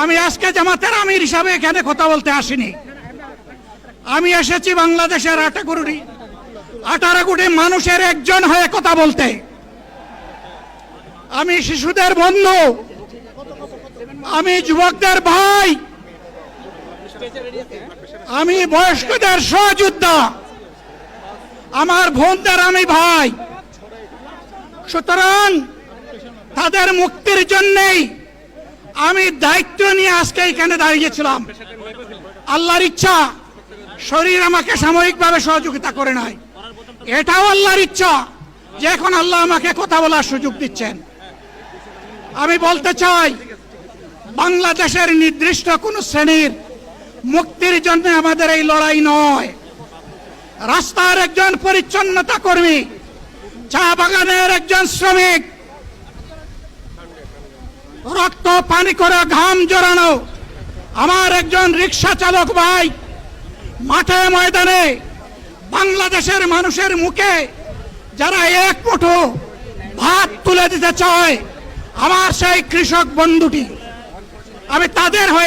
আমি আজকে জামাতের আমির হিসাবে এখানে কথা বলতে আসিনি। আমি এসেছি বাংলাদেশের 18 কোটি মানুষের একজন হয়ে কথা বলতে। আমি শিশুদের বন্ধু, আমি যুবকদের ভাই, আমি বয়স্কদের সহযোদ্ধা, আমার বোনদের আমি ভাই। সুতরাং তাদের মুক্তির জন্যই আমি দায়িত্ব নিয়ে আজকে এখানে দাঁড়িয়েছিলাম। আল্লাহর ইচ্ছা শরীর আমাকে সাময়িকভাবে সহযোগিতা করে নাই, এটাও আল্লাহর ইচ্ছা যে এখন আল্লাহ আমাকে কথা বলার সুযোগ দিচ্ছেন। আমি বলতে চাই, বাংলাদেশের নির্দিষ্ট কোন শ্রেণীর মুক্তির জন্য আমাদের এই লড়াই নয়। রাস্তার একজন পরিচ্ছন্নতা কর্মী, চা বাগানের একজন শ্রমিক, রক্ত পানি করে ঘাম জড়ানো আমার একজন রিক্সা চালক ভাই মাঠে ময়দানে বাংলাদেশের মানুষের মুখে যারা এক মুঠো ভাত তুলে দিতে চায়, আমার সেই কৃষক বন্ধুটি, আমি তাদের হয়ে